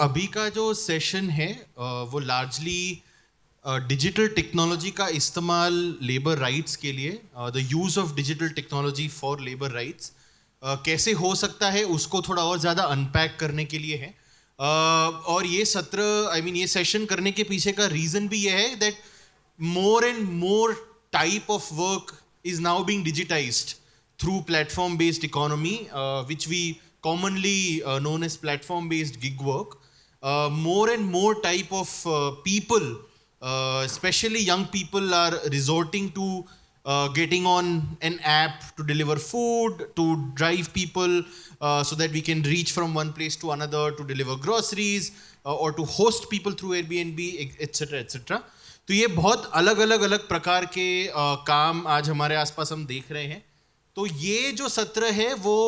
अभी का जो सेशन है वो लार्जली डिजिटल टेक्नोलॉजी का इस्तेमाल लेबर राइट्स के लिए, the use of digital technology for labour rights कैसे हो सकता है उसको थोड़ा और ज़्यादा अनपैक करने के लिए है। और ये सत्र ये सेशन करने के पीछे का रीज़न भी ये है that more and more type of work is now being digitized through platform based economy, which we commonly known as platform based gig work. More and more type of people, especially young people, are resorting to getting on an app to deliver food, to drive people so that we can reach from one place to another, to deliver groceries, or to host people through Airbnb, etc. etc. तो ये बहुत अलग अलग प्रकार के काम आज हमारे आसपास हम देख रहे हैं। तो ये जो सत्र है वो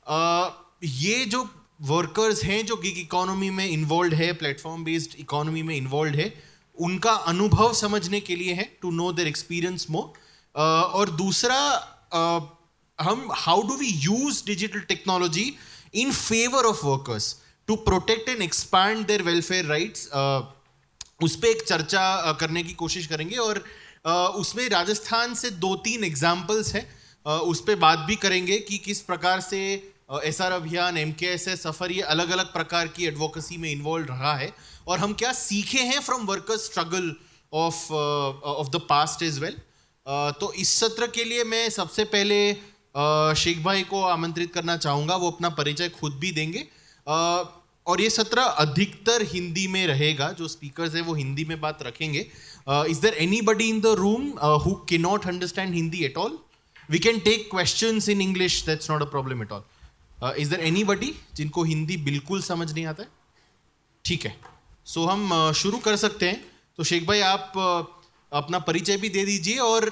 ये जो वर्कर्स हैं जो गिग इकोनॉमी में इन्वॉल्व है, प्लेटफॉर्म बेस्ड इकोनॉमी में इन्वॉल्व है, उनका अनुभव समझने के लिए है, to know their experience more. और दूसरा, हम how do we use digital technology in favour of workers to protect and expand their welfare rights, उस पर एक चर्चा करने की कोशिश करेंगे। और उसमें राजस्थान से 2-3 एग्जाम्पल्स हैं, उस पर बात भी करेंगे कि किस प्रकार से SR अभियान, MKSS सफ़र, ये अलग अलग प्रकार की एडवोकेसी में इन्वॉल्व रहा है और हम क्या सीखे हैं from workers struggle of the past as well. तो इस सत्र के लिए मैं सबसे पहले शेख भाई को आमंत्रित करना चाहूँगा, वो अपना परिचय खुद भी देंगे। और ये सत्र अधिकतर हिंदी में रहेगा, जो स्पीकर्स हैं वो हिंदी में बात रखेंगे। Is there anybody in the room who can not understand Hindi at all? We can take questions in English, that's not a problem at all. Is there anybody जिनको हिंदी बिल्कुल समझ नहीं आता है? ठीक है, सो हम शुरू कर सकते हैं। तो शेख भाई आप अपना परिचय भी दे दीजिए। और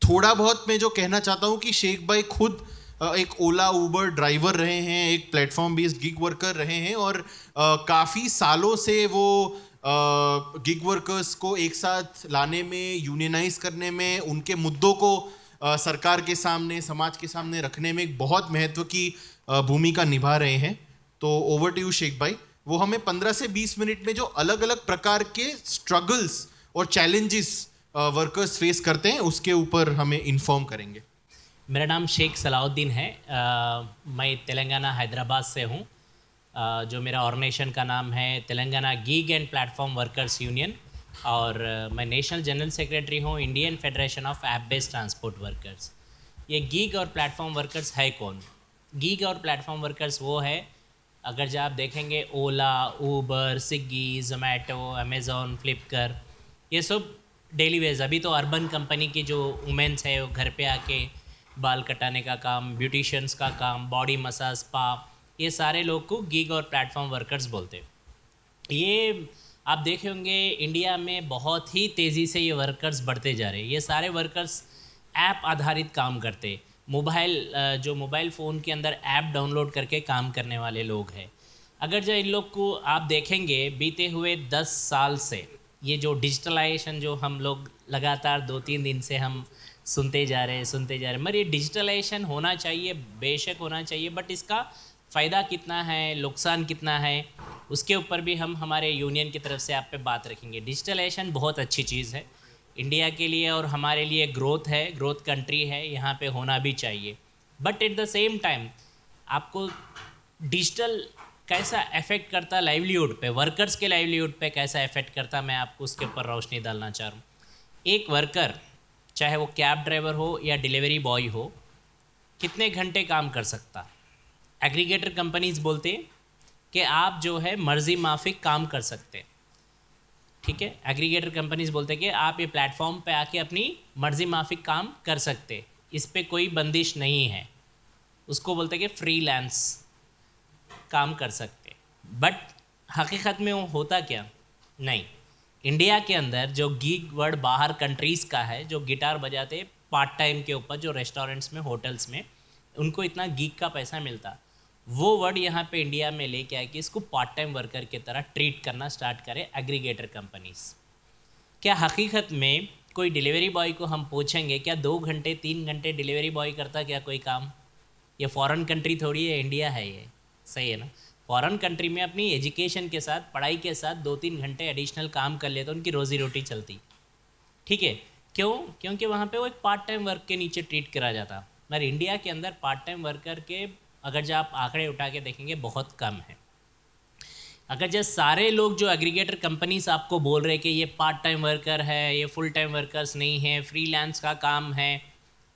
थोड़ा बहुत मैं जो कहना चाहता हूँ कि शेख भाई खुद एक ओला उबर ड्राइवर रहे हैं, एक प्लेटफॉर्म बेस्ड गिग वर्कर रहे हैं, और काफ़ी सालों से वो गिग वर्कर्स को एक साथ लाने में, यूनियनाइज करने में, उनके मुद्दों को सरकार के सामने, समाज के सामने रखने में एक बहुत महत्व की भूमिका निभा रहे हैं। तो ओवर टू यू शेख भाई, वो हमें 15 से 20 मिनट में जो अलग अलग प्रकार के स्ट्रगल्स और चैलेंजेस वर्कर्स फेस करते हैं उसके ऊपर हमें इन्फॉर्म करेंगे। मेरा नाम शेख सलाउद्दीन है। मैं तेलंगाना हैदराबाद से हूँ। जो मेरा ऑर्गेनाइजेशन का नाम है Telangana gig and platform workers union, और मैं नेशनल जनरल सेक्रेटरी हूँ Indian federation of app based transport workers. ये गिग और प्लेटफॉर्म वर्कर्स है कौन? गिग और प्लेटफॉर्म वर्कर्स वो है, अगर जब आप देखेंगे ओला, ऊबर, स्विगी, जोमेटो, अमेज़ॉन, फ्लिपकार्ट, ये सब डेली वेज। अभी तो अर्बन कंपनी की जो वुमेंस है वो घर पे आके बाल कटाने का काम, ब्यूटिशियंस का काम, बॉडी मसाज, स्पा, ये सारे लोग को गिग और प्लेटफॉर्म वर्कर्स बोलते हैं। ये आप देखे होंगे इंडिया में बहुत ही तेज़ी से ये वर्कर्स बढ़ते जा रहे हैं। ये सारे वर्कर्स ऐप आधारित काम करते, जो मोबाइल फ़ोन के अंदर ऐप डाउनलोड करके काम करने वाले लोग हैं। अगर जो इन लोग को आप देखेंगे बीते हुए 10 साल से, ये जो डिजिटलाइजेशन जो हम लोग लगातार 2-3 दिन से हम सुनते जा रहे हैं, मगर ये डिजिटलाइजेशन होना चाहिए, बेशक होना चाहिए, बट इसका फ़ायदा कितना है, नुकसान कितना है, उसके ऊपर भी हम हमारे यूनियन की तरफ से आप पे बात रखेंगे। डिजिटलाइजेशन बहुत अच्छी चीज़ है इंडिया के लिए और हमारे लिए, ग्रोथ है, ग्रोथ कंट्री है, यहाँ पे होना भी चाहिए। But at the same time आपको डिजिटल कैसा अफेक्ट करता लाइवलीहुड पे, वर्कर्स के लाइवलीहुड पे कैसा अफेक्ट करता, मैं आपको उसके ऊपर रोशनी डालना चाह रहा हूँ। एक वर्कर, चाहे वो कैब ड्राइवर हो या डिलीवरी बॉय हो, कितने घंटे काम कर सकता? एग्रीगेटर कंपनीज बोलते हैं कि आप जो है मर्जी माफिक काम कर सकते हैं। ठीक है, एग्रीगेटर कंपनीज बोलते हैं कि आप ये प्लेटफॉर्म पे आके अपनी मर्जी माफिक काम कर सकते, इस पे कोई बंदिश नहीं है। उसको बोलते हैं कि फ्रीलांस काम कर सकते। बट हकीकत में वो होता क्या? नहीं, इंडिया के अंदर जो गिग वर्ड बाहर कंट्रीज़ का है, जो गिटार बजाते पार्ट टाइम के ऊपर, जो रेस्टोरेंट्स में, होटल्स में उनको इतना गिग का पैसा मिलता, वो वर्ड यहाँ पे इंडिया में लेके आए कि इसको पार्ट टाइम वर्कर की तरह ट्रीट करना स्टार्ट करें एग्रीगेटर कंपनीज। क्या हकीकत में कोई डिलीवरी बॉय को हम पूछेंगे क्या 2 घंटे 3 घंटे डिलीवरी बॉय करता क्या कोई काम? ये फॉरेन कंट्री थोड़ी है, इंडिया है ये, सही है ना? फॉरेन कंट्री में अपनी एजुकेशन के साथ, पढ़ाई के साथ 2-3 घंटे एडिशनल काम कर ले तो उनकी रोज़ी रोटी चलती। ठीक है, क्यों? क्योंकि वहाँ पे वो एक पार्ट टाइम वर्क के नीचे ट्रीट करा जाता। मगर इंडिया के अंदर पार्ट टाइम वर्कर के अगर जो आप आंकड़े उठा के देखेंगे बहुत कम है। अगर जैसे सारे लोग जो एग्रीगेटर कंपनीज आपको बोल रहे कि ये पार्ट टाइम वर्कर है, ये फुल टाइम वर्कर्स नहीं है, फ्रीलांस का काम है,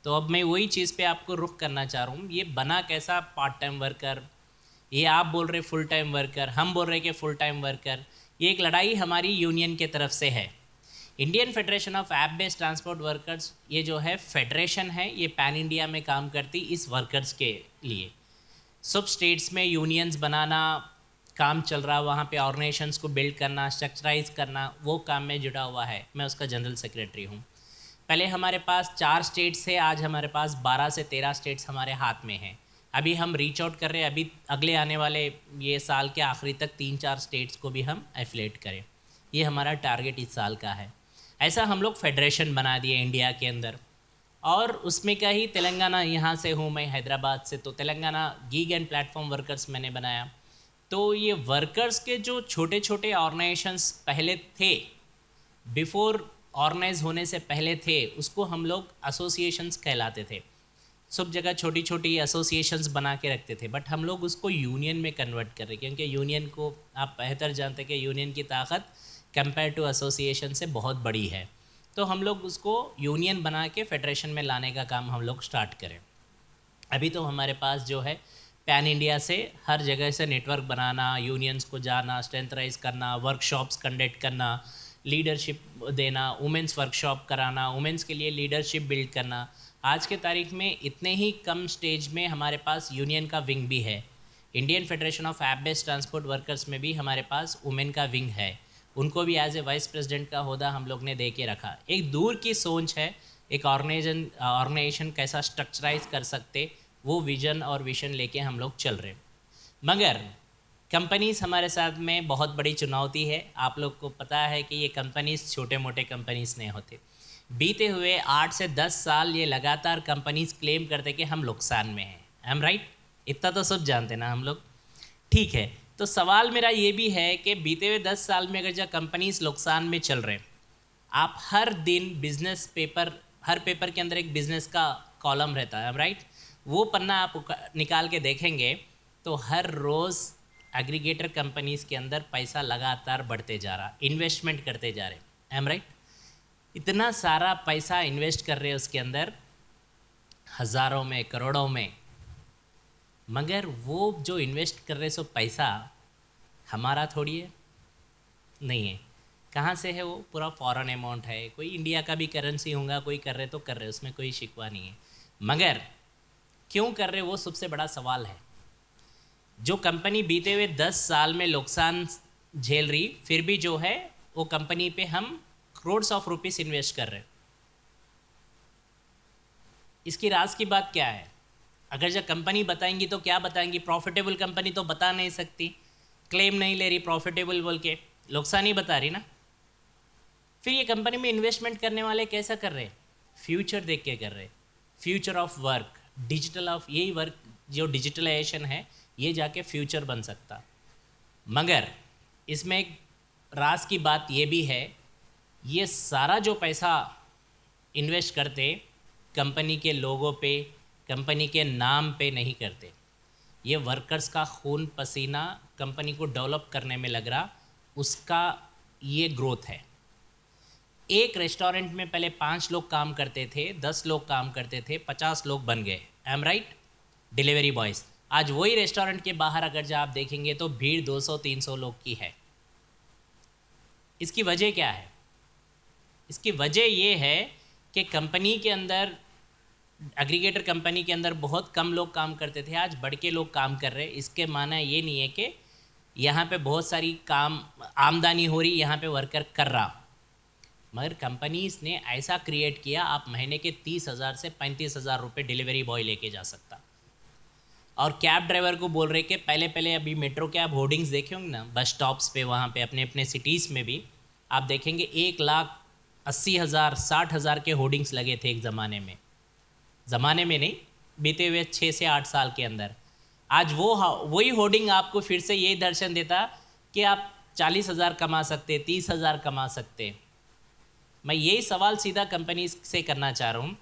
तो अब मैं वही चीज़ पे आपको रुख करना चाह रहा हूँ। ये बना कैसा पार्ट टाइम वर्कर? ये आप बोल रहे फुल टाइम वर्कर, हम बोल रहे कि फुल टाइम वर्कर। ये एक लड़ाई हमारी यूनियन के तरफ से है। Indian federation of app based transport workers, ये जो है फेडरेशन है, ये पैन इंडिया में काम करती इस वर्कर्स के लिए। सब स्टेट्स में यूनियंस बनाना काम चल रहा, वहाँ पे ऑर्गेनाइजेशंस को बिल्ड करना, स्ट्रक्चराइज करना, वो काम में जुड़ा हुआ है। मैं उसका जनरल सेक्रेटरी हूँ। पहले हमारे पास 4 स्टेट्स थे, आज हमारे पास 12 से 13 स्टेट्स हमारे हाथ में हैं। अभी हम रीच आउट कर रहे हैं, अभी अगले आने वाले ये साल के आखिरी तक 3-4 स्टेट्स को भी हम एफिलेट करें। ये हमारा टारगेट इस साल का है। ऐसा हम लोग फेडरेशन बना दिए इंडिया के अंदर, और उसमें का ही तेलंगाना, यहाँ से हूँ मैं हैदराबाद से, तो Telangana gig and platform workers मैंने बनाया। तो ये वर्कर्स के जो छोटे छोटे ऑर्गेनाइजेशंस पहले थे, बिफोर ऑर्गेनाइज होने से पहले थे, उसको हम लोग एसोसिएशंस कहलाते थे। सब जगह छोटी छोटी एसोसिएशंस बना के रखते थे, बट हम लोग उसको यूनियन में कन्वर्ट कर रहे, क्योंकि यूनियन को आप बेहतर जानते हैं कि यूनियन की ताकत कंपेयर टू एसोसिएशन से बहुत बड़ी है। तो हम लोग उसको यूनियन बना के फेडरेशन में लाने का काम हम लोग स्टार्ट करें। अभी तो हमारे पास जो है पैन इंडिया से हर जगह से नेटवर्क बनाना, यूनियंस को जाना, स्ट्रेंथराइज करना, वर्कशॉप्स कंडक्ट करना, लीडरशिप देना, वुमेंस वर्कशॉप कराना, वुमेंस के लिए लीडरशिप बिल्ड करना। आज के तारीख में इतने ही कम स्टेज में हमारे पास यूनियन का विंग भी है। Indian federation of app based transport workers में भी हमारे पास वुमेन का विंग है। उनको भी एज ए वाइस प्रेसिडेंट का ओहदा हम लोग ने दे के रखा। एक दूर की सोच है, एक ऑर्गेनाइजेशन कैसा स्ट्रक्चराइज कर सकते, वो विजन और विशन लेके हम लोग चल रहे। मगर कंपनीज हमारे साथ में बहुत बड़ी चुनौती है। आप लोग को पता है कि ये कंपनीज छोटे मोटे कंपनीज नहीं होते। बीते हुए 8 से 10 साल ये लगातार कंपनीज क्लेम करते कि हम नुकसान में हैं। I am right? इतना तो सब जानते ना हम लोग। ठीक है, तो सवाल मेरा ये भी है कि बीते हुए 10 साल में अगर जब कंपनीज नुकसान में चल रहे, आप हर दिन बिजनेस पेपर, हर पेपर के अंदर एक बिजनेस का कॉलम रहता है, राइट? वो पन्ना आप निकाल के देखेंगे तो हर रोज़ एग्रीगेटर कंपनीज़ के अंदर पैसा लगातार बढ़ते जा रहा, इन्वेस्टमेंट करते जा रहे। I am right? इतना सारा पैसा इन्वेस्ट कर रहे हैं उसके अंदर, हज़ारों में, करोड़ों में, मगर वो जो इन्वेस्ट कर रहे सो पैसा हमारा थोड़ी है, नहीं है। कहाँ से है वो? पूरा फॉरेन अमाउंट है। कोई इंडिया का भी करेंसी होगा, कोई कर रहे तो कर रहे, उसमें कोई शिकवा नहीं है। मगर क्यों कर रहे वो सबसे बड़ा सवाल है। जो कंपनी बीते हुए 10 साल में नुकसान झेल रही, फिर भी जो है वो कंपनी पे हम करोड्स ऑफ रुपीस इन्वेस्ट कर रहे। इसकी राज की बात क्या है? अगर जब कंपनी बताएंगी तो क्या बताएंगी? प्रॉफिटेबल कंपनी तो बता नहीं सकती, क्लेम नहीं ले रही प्रॉफिटेबल बोल के, नुकसान ही बता रही ना। फिर ये कंपनी में इन्वेस्टमेंट करने वाले कैसा कर रहे? फ्यूचर देख के कर रहे। Future of work, digital of, यही वर्क जो डिजिटलाइजेशन है, ये जाके फ्यूचर बन सकता। मगर इसमें एक राज की बात ये भी है, ये सारा जो पैसा इन्वेस्ट करते कंपनी के लोगों पे, कंपनी के नाम पे नहीं करते। ये वर्कर्स का खून पसीना कंपनी को डेवलप करने में लग रहा, उसका ये ग्रोथ है। एक रेस्टोरेंट में पहले 5 लोग काम करते थे, 10 लोग काम करते थे, 50 लोग बन गए। I am right? Delivery boys. आज वही रेस्टोरेंट के बाहर अगर जब आप देखेंगे तो भीड़ 200-300 लोग की है। इसकी वजह क्या है? इसकी वजह ये है कि कंपनी के अंदर, एग्रीगेटर कंपनी के अंदर बहुत कम लोग काम करते थे, आज बढ़ के लोग काम कर रहे। इसके माना ये नहीं है कि यहाँ पे बहुत सारी काम आमदनी हो रही, यहाँ पे वर्कर कर रहा, मगर कंपनीज ने ऐसा क्रिएट किया, आप महीने के 30,000 से 35,000 रुपये डिलीवरी बॉय लेके जा सकता। और कैब ड्राइवर को बोल रहे कि पहले अभी मेट्रो के आप होर्डिंग्स देखे होंगे ना, बस स्टॉप्स पे, वहाँ पे अपने अपने सिटीज़ में भी आप देखेंगे 1,80,000 60,000 के होर्डिंग्स लगे थे एक ज़माने में नहीं, बीते हुए 6 से 8 साल के अंदर। आज वही होर्डिंग आपको फिर से यही दर्शन देता कि आप 40,000 कमा सकते, 30,000 कमा सकते। मैं यही सवाल सीधा कंपनी से करना चाह रहा हूँ,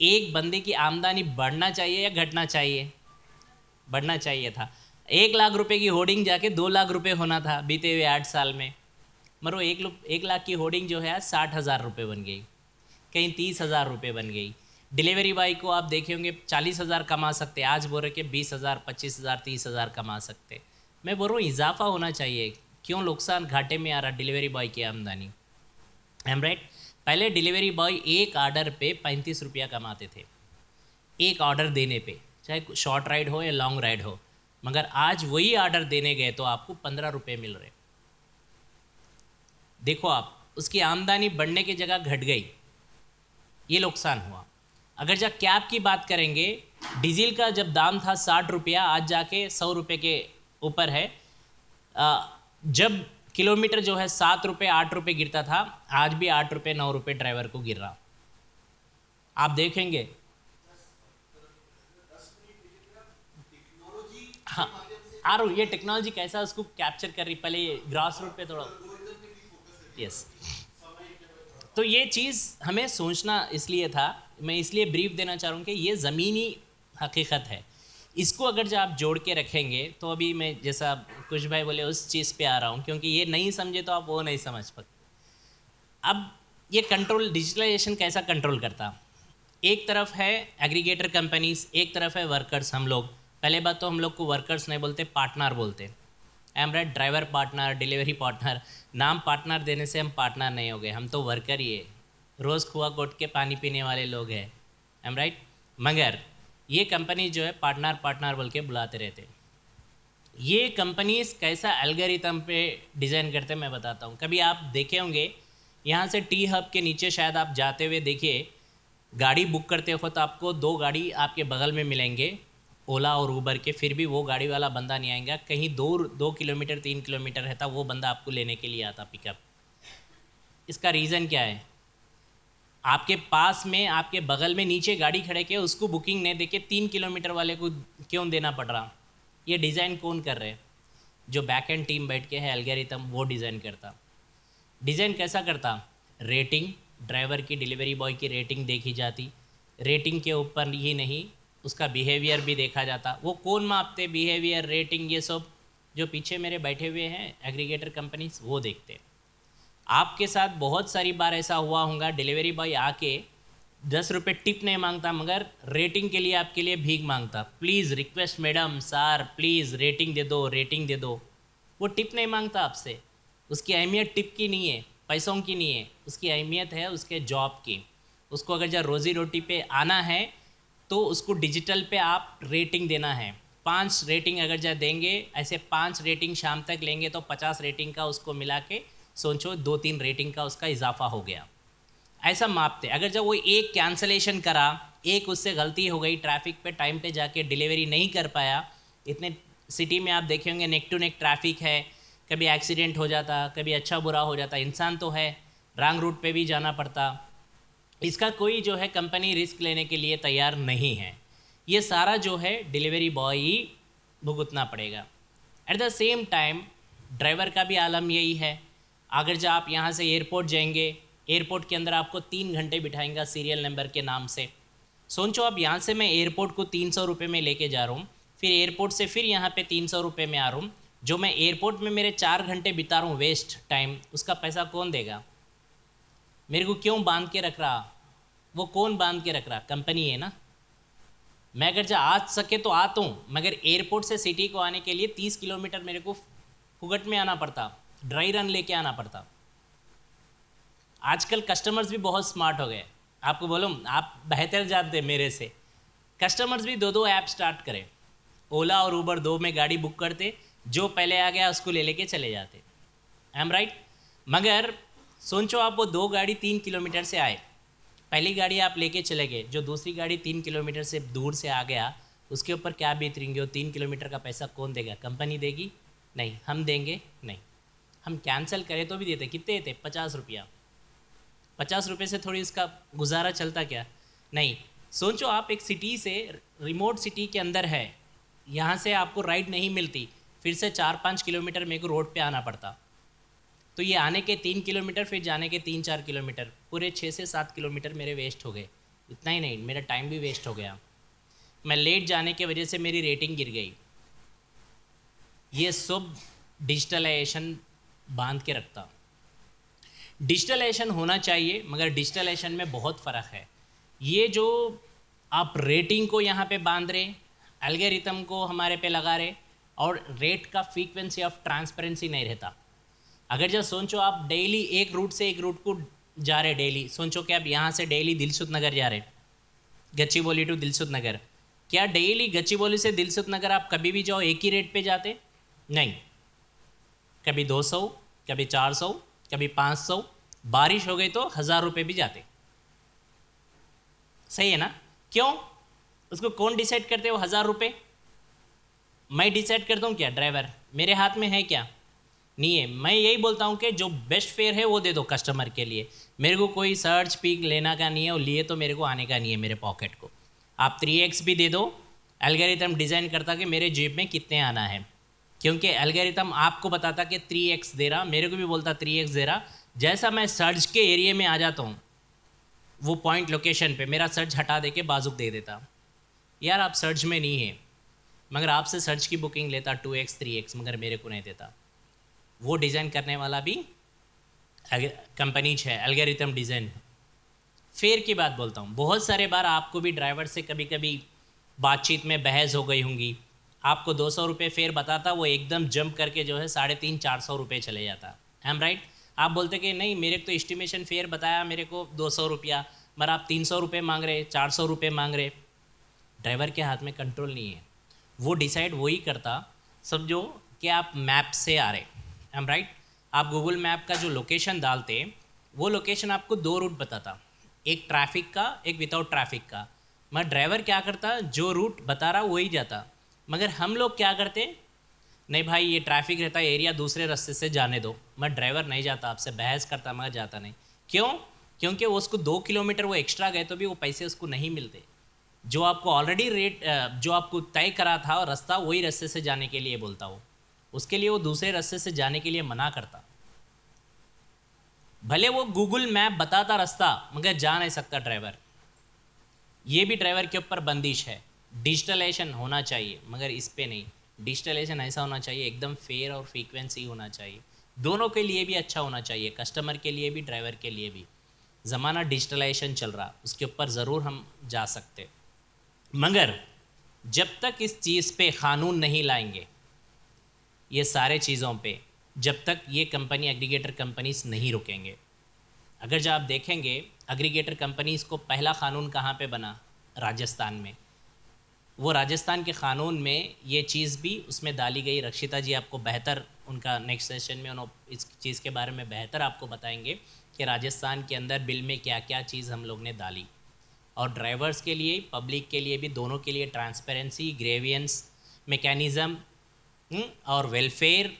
एक बंदे की आमदनी बढ़ना चाहिए या घटना चाहिए? बढ़ना चाहिए था। 1 लाख रुपए की होर्डिंग जाके 2 लाख रुपए होना था बीते हुए 8 साल में। मरो 1 लाख की होर्डिंग जो है आज 60,000 रुपये बन गई, कहीं 30,000 रुपये बन गई। डिलीवरी बॉय को आप देखे होंगे 40,000 कमा सकते, आज बोल रहे कि 20,000, 25,000, 30,000 कमा सकते। मैं बोल रहा हूँ इजाफा होना चाहिए, क्यों नुकसान घाटे में आ रहा डिलीवरी बॉय की आमदनी? Am right. पहले डिलीवरी बॉय एक ऑर्डर पे 35 रुपया कमाते थे, एक ऑर्डर देने पे, चाहे शॉर्ट राइड हो या लॉन्ग राइड हो। मगर आज वही ऑर्डर देने गए तो आपको 15 रुपये मिल रहे। देखो आप, उसकी आमदनी बढ़ने की जगह घट गई, ये नुकसान हुआ। अगर जब कैब की बात करेंगे, डीजल का जब दाम था 60 रुपया, आज जाके 100 रुपये के ऊपर है। जब किलोमीटर जो है 7 रुपये 8 रुपये गिरता था, आज भी 8 रुपये 9 रुपये ड्राइवर को गिर रहा। आप देखेंगे हाँ आ रहा हूँ, ये टेक्नोलॉजी कैसा उसको कैप्चर कर रही, पहले ये ग्रास रूट पे थोड़ा। यस, तो ये चीज़ हमें सोचना इसलिए था, मैं इसलिए ब्रीफ देना चाह रहा हूँ कि ये ज़मीनी हकीकत है। इसको अगर जब आप जोड़ के रखेंगे तो अभी मैं जैसा कुछ भाई बोले उस चीज़ पे आ रहा हूँ, क्योंकि ये नहीं समझे तो आप वो नहीं समझ पाते। अब ये कंट्रोल, डिजिटलाइजेशन कैसा कंट्रोल करता? एक तरफ है एग्रीगेटर कंपनीज, एक तरफ है वर्कर्स। हम लोग पहले बात तो हम लोग को वर्कर्स नहीं बोलते, पार्टनर बोलते। Am right. Driver partner, delivery partner, नाम पार्टनर देने से हम पार्टनर नहीं हो गए, हम तो वर्कर ही है, रोज़ कुआ कोट के पानी पीने वाले लोग हैं। Am right. मगर ये कंपनी जो है पार्टनर पार्टनर बोल के बुलाते रहते। ये कंपनीज कैसा एल्गोरिथम पे डिज़ाइन करते मैं बताता हूँ। कभी आप देखे होंगे यहाँ से टी हब के नीचे शायद आप जाते हुए देखिए, गाड़ी बुक करते हो तो आपको 2 गाड़ी आपके बगल में मिलेंगे, ओला और ऊबर के, फिर भी वो गाड़ी वाला बंदा नहीं आएगा। कहीं 2 किलोमीटर 3 किलोमीटर रहता वो बंदा आपको लेने के लिए आता पिकअप। इसका रीज़न क्या है? आपके पास में, आपके बगल में नीचे गाड़ी खड़े के उसको बुकिंग नहीं देके 3 किलोमीटर वाले को क्यों देना पड़ रहा? ये डिज़ाइन कौन कर रहे हैं? जो बैक एंड टीम बैठ के है एल्गोरिथम, वो डिज़ाइन करता। डिज़ाइन कैसा करता? रेटिंग, ड्राइवर की, डिलीवरी बॉय की रेटिंग देखी जाती। रेटिंग के ऊपर ही नहीं, उसका बिहेवियर भी देखा जाता। वो कौन मापते? बिहेवियर, रेटिंग, ये सब जो पीछे मेरे बैठे हुए हैं एग्रीगेटर कंपनीज, वो देखते। आपके साथ बहुत सारी बार ऐसा हुआ होगा, डिलीवरी बॉय आके 10 रुपये टिप नहीं मांगता, मगर रेटिंग के लिए आपके लिए भीख मांगता। Please request madam, sir please rating दे दो, रेटिंग दे दो। वो टिप नहीं मांगता आपसे। उसकी अहमियत टिप की नहीं है, पैसों की नहीं है, उसकी अहमियत है उसके जॉब की। उसको अगर जब रोज़ी रोटी पे आना है तो उसको डिजिटल पे आप रेटिंग देना है। 5 रेटिंग अगर जब देंगे, ऐसे 5 रेटिंग शाम तक लेंगे तो 50 रेटिंग का उसको मिला के सोचो 2-3 रेटिंग का उसका इजाफा हो गया। ऐसा मापते। अगर जब वो एक कैंसलेशन करा, एक उससे गलती हो गई, ट्रैफिक पे टाइम पे जाके डिलीवरी नहीं कर पाया, इतने सिटी में आप देखे होंगे नेक टू नेक ट्रैफिक है, कभी एक्सीडेंट हो जाता, कभी अच्छा बुरा हो जाता, इंसान तो है, रॉन्ग रूट पे भी जाना पड़ता। इसका कोई जो है कंपनी रिस्क लेने के लिए तैयार नहीं है। ये सारा जो है डिलीवरी बॉय ही भुगतना पड़ेगा। At the same time driver का भी आलम यही है। अगर जब आप यहाँ से एयरपोर्ट जाएंगे, एयरपोर्ट के अंदर आपको 3 घंटे बिठाएंगा सीरियल नंबर के नाम से। सोचो अब यहाँ से मैं एयरपोर्ट को 300 रुपये में लेके जा रहा हूँ, फिर एयरपोर्ट से फिर यहाँ पे 300 रुपये में आ रहा हूँ। जो मैं एयरपोर्ट में मेरे 4 घंटे बिता रहा हूँ वेस्ट टाइम, उसका पैसा कौन देगा? मेरे को क्यों बांध के रख रहा? वो कौन बांध के रख रहा? कंपनी है ना। मैं अगर जब आ सके तो आता हूँ, मगर एयरपोर्ट से सिटी को आने के लिए 30 किलोमीटर मेरे को फुगट में आना पड़ता, ड्राई रन लेके आना पड़ता। आजकल कस्टमर्स भी बहुत स्मार्ट हो गए। आपको बोलूँ, आप बेहतर जानते मेरे से, कस्टमर्स भी 2-2 ऐप स्टार्ट करें। ओला और ऊबर 2 में गाड़ी बुक करते, जो पहले आ गया उसको ले लेके चले जाते। I am right. मगर सोचो आप वो 2 गाड़ी 3 किलोमीटर से आए, पहली गाड़ी आप लेके चले गए, जो दूसरी गाड़ी 3 किलोमीटर से दूर से आ गया, उसके ऊपर क्या बीतेंगे? वो 3 किलोमीटर का पैसा कौन देगा? कंपनी देगी? नहीं। हम देंगे? नहीं। हम कैंसिल करें तो भी देते, कितने देते? 50 रुपया। 50 रुपये से थोड़ी उसका गुजारा चलता क्या? नहीं। सोचो आप एक सिटी से, रिमोट सिटी के अंदर है, यहाँ से आपको राइड नहीं मिलती, फिर से 4-5 किलोमीटर मेरे को रोड पे आना पड़ता। तो ये आने के 3 किलोमीटर, फिर जाने के 3-4 किलोमीटर, पूरे 6 से 7 किलोमीटर मेरे वेस्ट हो गए। इतना ही नहीं, मेरा टाइम भी वेस्ट हो गया। मैं लेट जाने की वजह से मेरी रेटिंग गिर गई। ये सब डिजिटलाइजेशन बांध के रखता। डिजिटलाइजेशन होना चाहिए, मगर डिजिटलाइजेशन में बहुत फ़र्क है। ये जो आप रेटिंग को यहाँ पे बांध रहे, एल्गोरिथम को हमारे पे लगा रहे, और रेट का फ्रीक्वेंसी ऑफ ट्रांसपेरेंसी नहीं रहता। अगर जब सोचो आप डेली एक रूट से एक रूट को जा रहे, डेली सोचो कि आप यहाँ से डेली दिलसुख नगर जा रहे, गच्चीबौली टू दिलसुख नगर, क्या डेली गच्चीबौली से दिलसुख नगर आप कभी भी जाओ एक ही रेट पे जाते? नहीं, कभी 200, कभी 400, कभी 500, बारिश हो गई तो 1000 रुपये भी जाते। सही है ना? क्यों? उसको कौन डिसाइड करते वो 1000 रुपये? मैं डिसाइड करता हूँ क्या? ड्राइवर। मेरे हाथ में है क्या? नहीं है। मैं यही बोलता हूँ कि जो बेस्ट फेयर है वो दे दो कस्टमर के लिए। मेरे को कोई सर्च पीक लेना का नहीं है, और लिए तो मेरे को आने का नहीं है मेरे पॉकेट को। आप 3x भी दे दो, एल्गोरिथम डिज़ाइन करता कि मेरे जेब में कितने आना है, क्योंकि एल्गोरिथम आपको बताता कि 3x दे रहा, मेरे को भी बोलता 3x दे रहा। जैसा मैं सर्च के एरिया में आ जाता हूँ, वो पॉइंट लोकेशन पे मेरा सर्च हटा दे के बाजुक दे देता। यार आप सर्च में नहीं है, मगर आपसे सर्च की बुकिंग लेता 2x 3x, मगर मेरे को नहीं देता। वो डिज़ाइन करने वाला भी कंपनीज है, एल्गोरिथम डिज़ाइन। फेयर की बात बोलता हूँ, बहुत सारे बार आपको भी ड्राइवर से कभी कभी बातचीत में बहस हो गई होंगी। आपको 200 रुपये फेयर बताता, वो एकदम जंप करके जो है 350-400 रुपये चले जाता। Am right? आप बोलते कि नहीं, मेरे को तो एस्टिमेशन फेयर बताया मेरे को 200 रुपया, मगर आप 300 रुपये मांग रहे, 400 रुपये मांग रहे। ड्राइवर के हाथ में कंट्रोल नहीं है, वो डिसाइड वही करता। समझो कि आप मैप से आ रहे, एम राइट? आप गूगल मैप का जो लोकेशन डालते, वो लोकेशन आपको 2 रूट बताता, एक ट्रैफिक का, एक विदाउट ट्रैफिक का। मगर ड्राइवर क्या करता, जो रूट बता रहा वही जाता। मगर हम लोग क्या करते, नहीं भाई ये ट्रैफिक रहता है एरिया, दूसरे रास्ते से जाने दो। मैं ड्राइवर नहीं जाता, आपसे बहस करता, मगर जाता नहीं। क्यों? क्योंकि वो उसको 2 किलोमीटर वो एक्स्ट्रा गए तो भी वो पैसे उसको नहीं मिलते। जो आपको ऑलरेडी रेट, जो आपको तय करा था और रास्ता, वही रास्ते से जाने के लिए बोलता हो, उसके लिए वो दूसरे रास्ते से जाने के लिए मना करता। भले वो गूगल मैप बताता रास्ता, मगर जा नहीं सकता ड्राइवर। ये भी ड्राइवर के ऊपर बंदिश है। डिजिटलाइजेशन होना चाहिए, मगर इस पे नहीं। डिजिटलाइजेशन ऐसा होना चाहिए, एकदम फेयर और फ्रीक्वेंसी होना चाहिए। दोनों के लिए भी अच्छा होना चाहिए, कस्टमर के लिए भी, ड्राइवर के लिए भी। ज़माना डिजिटलाइजेशन चल रहा, उसके ऊपर ज़रूर हम जा सकते, मगर जब तक इस चीज़ पे क़ानून नहीं लाएंगे, ये सारे चीज़ों पे, जब तक ये कंपनी, एग्रीगेटर कंपनीज नहीं रुकेंगे। अगर जब आप देखेंगे एग्रीगेटर कंपनीज़ को पहला क़ानून कहाँ पे बना? राजस्थान में। वो राजस्थान के क़ानून में ये चीज़ भी उसमें डाली गई। रक्षिता जी आपको बेहतर, उनका नेक्स्ट सेशन में उन्होंने इस चीज़ के बारे में बेहतर आपको बताएंगे कि राजस्थान के अंदर बिल में क्या क्या चीज़ हम लोग ने डाली। और ड्राइवर्स के लिए, पब्लिक के लिए भी, दोनों के लिए ट्रांसपेरेंसी, ग्रेवियंस मैकेनिज़्म और वेलफेयर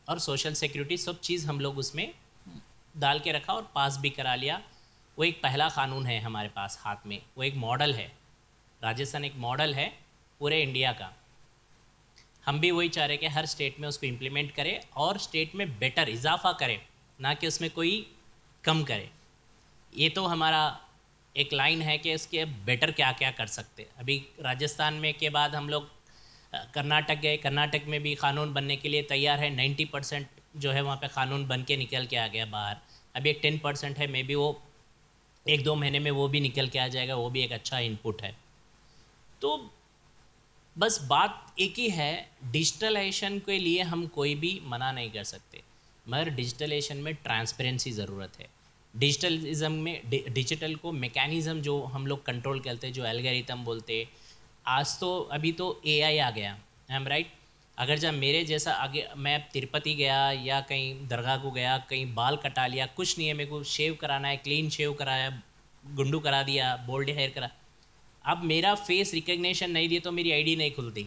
और सोशल सिक्योरिटी, सब चीज़ हम लोग उसमें डाल के रखा और पास भी करा लिया। वो एक पहला क़ानून है हमारे पास हाथ में, वो एक मॉडल है। राजस्थान एक मॉडल है पूरे इंडिया का। हम भी वही चाह रहे कि हर स्टेट में उसको इम्प्लीमेंट करें और स्टेट में बेटर इजाफा करें, ना कि उसमें कोई कम करे। ये तो हमारा एक लाइन है कि इसके बेटर क्या क्या कर सकते। अभी राजस्थान में के बाद हम लोग कर्नाटक गए, कर्नाटक में भी क़ानून बनने के लिए तैयार है। 90% जो है वहाँ पे क़ानून बन के निकल के आ गया बाहर। अभी एक 10% है, मे बी वो 1-2 महीने में वो भी निकल के आ जाएगा। वो भी एक अच्छा इनपुट है। तो बस बात एक ही है, डिजिटलाइजेशन के लिए हम कोई भी मना नहीं कर सकते, मगर डिजिटलाइजेशन में ट्रांसपेरेंसी ज़रूरत है। डिजिटलिज्म में डिजिटल को मैकेनिज़्म जो हम लोग कंट्रोल करते हैं, जो एल्गोरिथम बोलते, आज तो अभी तो एआई आ गया, आई एम राइट? अगर जब मेरे जैसा आगे, मैं तिरुपति गया या कहीं दरगाह को गया, कहीं बाल कटा लिया, कुछ नहीं है, मेरे को शेव कराना है, क्लीन शेव कराया, गुंडू करा दिया, बोल्ड हेयर करा, अब मेरा फेस रिकग्निशन नहीं दिया तो मेरी आईडी नहीं खुलती।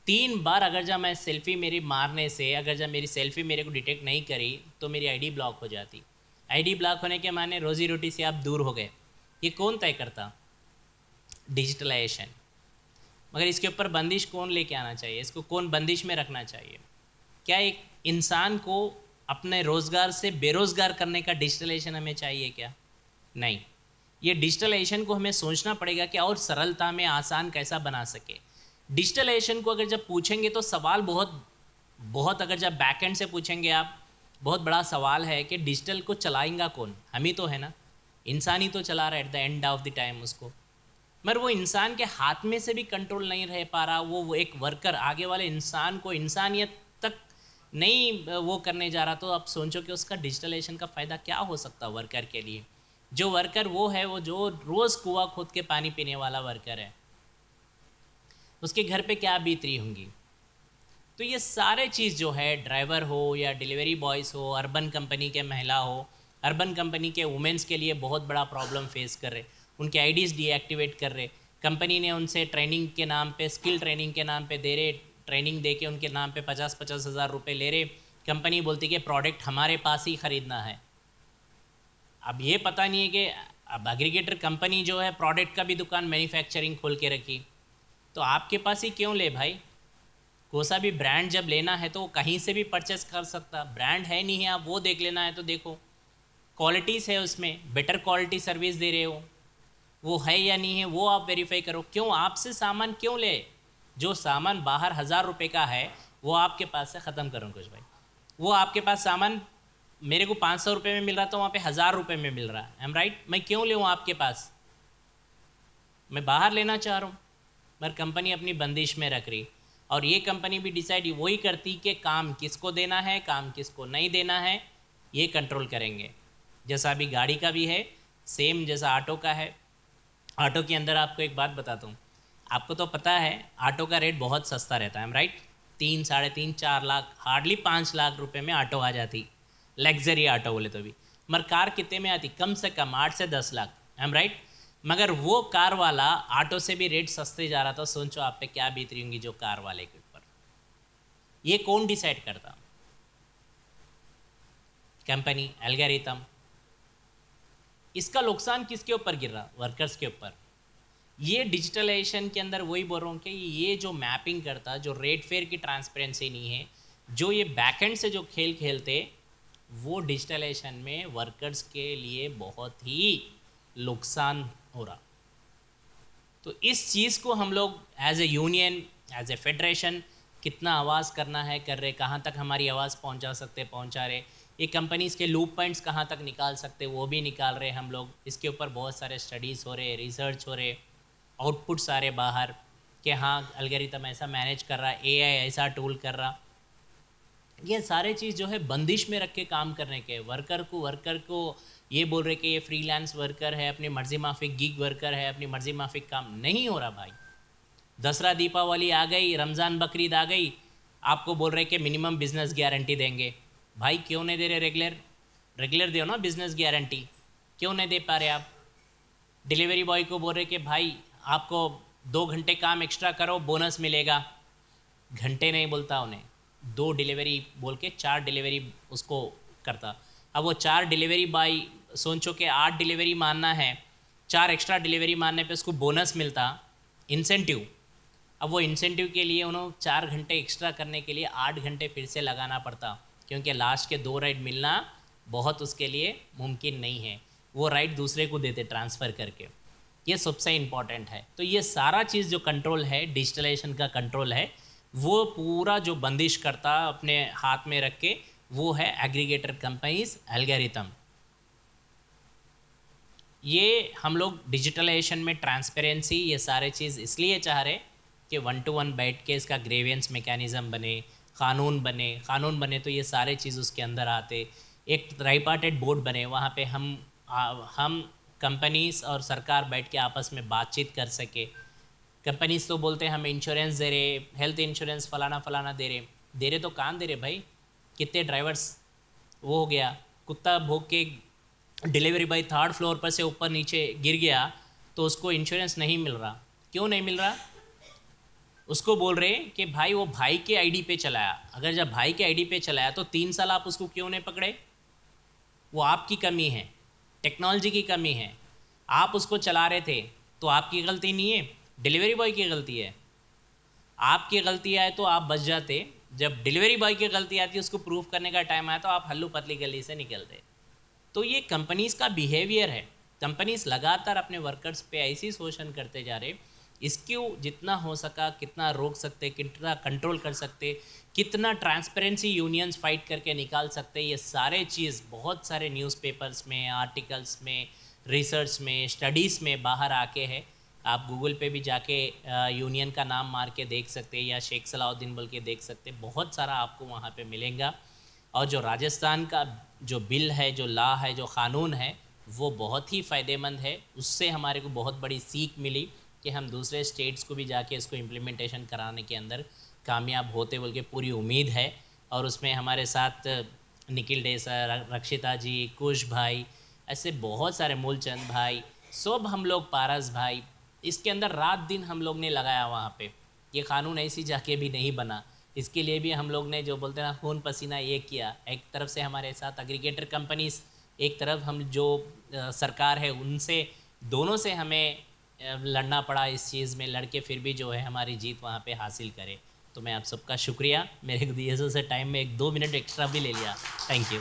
3 बार अगर जब मैं सेल्फ़ी मेरी मारने से, अगर जब मेरी सेल्फ़ी मेरे को डिटेक्ट नहीं करी तो मेरी आईडी ब्लॉक हो जाती। आईडी ब्लॉक होने के माने रोज़ी रोटी से आप दूर हो गए। ये कौन तय करता? डिजिटलाइजेशन। मगर इसके ऊपर बंदिश कौन लेके आना चाहिए, इसको कौन बंदिश में रखना चाहिए? क्या एक इंसान को अपने रोज़गार से बेरोज़गार करने का डिजिटलाइजेशन हमें चाहिए क्या? नहीं। ये डिजिटलाइजेशन को हमें सोचना पड़ेगा कि और सरलता में आसान कैसा बना सके। डिजिटलाइजेशन को अगर जब पूछेंगे तो सवाल बहुत बहुत, अगर जब बैकएंड से पूछेंगे आप, बहुत बड़ा सवाल है कि डिजिटल को चलाएगा कौन? हम ही तो है ना, इंसान ही तो चला रहा है at the end of the time उसको। मगर वो इंसान के हाथ में से भी कंट्रोल नहीं रह पा रहा, वो एक वर्कर आगे वाले इंसान को इंसानियत तक नहीं वो करने जा रहा, तो आप सोचो कि उसका डिजिटलाइजेशन का फ़ायदा क्या हो सकता है वर्कर के लिए? जो वर्कर वो है, वो जो रोज़ कुआं खोद के पानी पीने वाला वर्कर है, उसके घर पे क्या बीत रही होंगी? तो ये सारे चीज़ जो है, ड्राइवर हो या डिलीवरी बॉयज़ हो, अर्बन कंपनी के महिला हो, अर्बन कंपनी के वुमेंस के लिए बहुत बड़ा प्रॉब्लम फेस कर रहे, उनके आईडीज़ डीएक्टिवेट कर रहे। कंपनी ने उनसे ट्रेनिंग के नाम पे, स्किल ट्रेनिंग के नाम पे दे रहे, ट्रेनिंग दे के उनके नाम पे 50-50 हज़ार रुपये ले रहे। कंपनी बोलती कि प्रोडक्ट हमारे पास ही ख़रीदना है। अब ये पता नहीं है कि अब एग्रीगेटर कंपनी जो है प्रोडक्ट का भी दुकान मैन्युफैक्चरिंग खोल के रखी, तो आपके पास ही क्यों ले भाई? कोई सा भी ब्रांड जब लेना है तो वो कहीं से भी परचेस कर सकता, ब्रांड है नहीं है, आप वो देख लेना है तो देखो क्वालिटीज़ है उसमें, बेटर क्वालिटी सर्विस दे रहे हो, वो है या नहीं है वो आप वेरीफाई करो। क्यों आपसे सामान क्यों ले? जो सामान बाहर 1000 रुपये का है वो आपके पास से ख़त्म करो कुछ भाई, वो आपके पास सामान मेरे को 500 रुपये में मिल रहा था, वहाँ पे 1000 रुपये में मिल रहा है। Am right? मैं क्यों लूँ आपके पास? मैं बाहर लेना चाह रहा हूँ, मगर कंपनी अपनी बंदिश में रख रही। और ये कंपनी भी डिसाइड वही करती कि काम किसको देना है, काम किसको नहीं देना है, ये कंट्रोल करेंगे। जैसा अभी गाड़ी का भी है, सेम जैसा ऑटो का है। ऑटो के अंदर आपको एक बात बताता हूँ, आपको तो पता है ऑटो का रेट बहुत सस्ता रहता है, राइट? 3, 3.5, 4 लाख, हार्डली 5 लाख रुपए में ऑटो आ जाती, लग्जरी ऑटो बोले तो भी। मगर कार कितने में आती? कम से कम 8 से 10 लाख, एम राइट? मगर वो कार वाला ऑटो से भी रेट सस्ते जा रहा था, सोचो आप पे क्या बीत रही होंगी जो कार वाले के ऊपर। ये कौन डिसाइड करता? Company, algorithm. इसका नुकसान किसके ऊपर गिर रहा? वर्कर्स के ऊपर। ये डिजिटलाइजेशन के अंदर वही बोल रहा हूँ कि ये जो मैपिंग करता, जो रेट फेयर की ट्रांसपेरेंसी नहीं है, जो ये बैकएंड से जो खेल खेलते, वो डिजिटलाइजेशन में वर्कर्स के लिए बहुत ही नुकसान हो रहा। तो इस चीज़ को हम लोग as a union, as a federation कितना आवाज़ करना है कर रहे, कहाँ तक हमारी आवाज़ पहुँचा सकते पहुँचा रहे, ये कंपनीज़ के लूप पॉइंट्स कहाँ तक निकाल सकते वो भी निकाल रहे हम लोग। इसके ऊपर बहुत सारे स्टडीज़ हो रहे, रिसर्च हो रहे, आउटपुट्स आ रहे बाहर कि हाँ एल्गोरिथम ऐसा मैनेज कर रहा, एआई ऐसा टूल कर रहा। ये सारे चीज़ जो है बंदिश में रख के काम करने के, वर्कर को ये बोल रहे कि ये फ्रीलांस वर्कर है, अपनी मर्जी माफिक गिग वर्कर है, अपनी मर्जी माफिक काम नहीं हो रहा भाई। दसरा दीपावली आ गई, रमज़ान बकरीद आ गई, आपको बोल रहे कि मिनिमम बिजनेस गारंटी देंगे। भाई क्यों नहीं दे रहे? रेगुलर दो ना बिजनेस गारंटी, क्यों नहीं दे पा रहे आप? डिलीवरी बॉय को बोल रहे कि भाई आपको 2 घंटे काम एक्स्ट्रा करो बोनस मिलेगा, घंटे नहीं बोलता उन्हें, 2 डिलीवरी बोल के 4 डिलीवरी उसको करता। अब वो 4 डिलीवरी बाई सोचो कि 8 डिलीवरी मानना है, 4 एक्स्ट्रा डिलीवरी मानने पे उसको बोनस मिलता, इंसेंटिव। अब वो इंसेंटिव के लिए उन्होंने 4 घंटे एक्स्ट्रा करने के लिए 8 घंटे फिर से लगाना पड़ता, क्योंकि लास्ट के 2 राइड मिलना बहुत उसके लिए मुमकिन नहीं है, वो राइड दूसरे को देते ट्रांसफ़र करके। ये सबसे इम्पॉर्टेंट है। तो ये सारा चीज़ जो कंट्रोल है, डिजिटलाइजेशन का कंट्रोल है, वो पूरा जो बंदिश करता अपने हाथ में रख के, वो है एग्रीगेटर कंपनीज, एल्गोरिथम। ये हम लोग डिजिटलाइजेशन में ट्रांसपेरेंसी, ये सारे चीज़ इसलिए चाह रहे कि 1 to 1 बैठ के इसका ग्रेवियंस मैकेनिज़्म बने, कानून बने तो ये सारे चीज़ उसके अंदर आते। एक ट्राइपार्टेड बोर्ड बने, वहाँ पे हम कंपनीज और सरकार बैठ के आपस में बातचीत कर सके। कंपनीज तो बोलते हैं हमें इंश्योरेंस दे रहे, हेल्थ इंश्योरेंस फलाना दे रहे तो कान दे रहे भाई। कितने ड्राइवर्स वो हो गया, कुत्ता भोग के डिलीवरी बॉय 3rd फ्लोर पर से ऊपर नीचे गिर गया तो उसको इंश्योरेंस नहीं मिल रहा। क्यों नहीं मिल रहा? उसको बोल रहे कि भाई वो भाई के आईडी पे चलाया। अगर जब भाई के आईडी पे चलाया तो 3 साल आप उसको क्यों नहीं पकड़े? वो आपकी कमी है, टेक्नोलॉजी की कमी है। आप उसको चला रहे थे तो आपकी गलती नहीं है, डिलीवरी बॉय की गलती है। आपकी गलती आए तो आप बच जाते, जब डिलीवरी बॉय की गलती आती है उसको प्रूव करने का टाइम आया तो आप हल्लू पतली गली से निकलते। तो ये कंपनीज़ का बिहेवियर है। कंपनीज़ लगातार अपने वर्कर्स पे ऐसी शोषण करते जा रहे, इसको जितना हो सका कितना रोक सकते, कितना कंट्रोल कर सकते, कितना ट्रांसपेरेंसी यूनियंस फाइट करके निकाल सकते, ये सारे चीज़ बहुत सारे न्यूज़पेपर्स में, आर्टिकल्स में, रिसर्च में, स्टडीज़ में बाहर आके है। आप गूगल पे भी जाके यूनियन का नाम मार के देख सकते हैं या शेख सलाउद्दीन बोल के देख सकते हैं, बहुत सारा आपको वहाँ पे मिलेगा। और जो राजस्थान का जो बिल है, जो लॉ है, जो क़ानून है, वो बहुत ही फ़ायदेमंद है। उससे हमारे को बहुत बड़ी सीख मिली कि हम दूसरे स्टेट्स को भी जाके इसको इम्प्लीमेंटेशन कराने के अंदर कामयाब होते बोल के पूरी उम्मीद है। और उसमें हमारे साथ निखिल डेसर, रक्षिता जी, कुश भाई, ऐसे बहुत सारे मूलचंद भाई, सब हम लोग, पारस भाई, इसके अंदर रात दिन हम लोग ने लगाया वहाँ पे। ये क़ानून ऐसी जाके भी नहीं बना, इसके लिए भी हम लोग ने जो बोलते हैं ना खून पसीना ये किया। एक तरफ से हमारे साथ एग्रीगेटर कंपनीज, एक तरफ हम जो सरकार है उनसे, दोनों से हमें लड़ना पड़ा इस चीज़ में, लड़के फिर भी जो है हमारी जीत वहाँ पे हासिल करे। तो मैं आप सबका शुक्रिया, मेरे दिए से टाइम में 1-2 मिनट एक्स्ट्रा भी ले लिया। Thank you.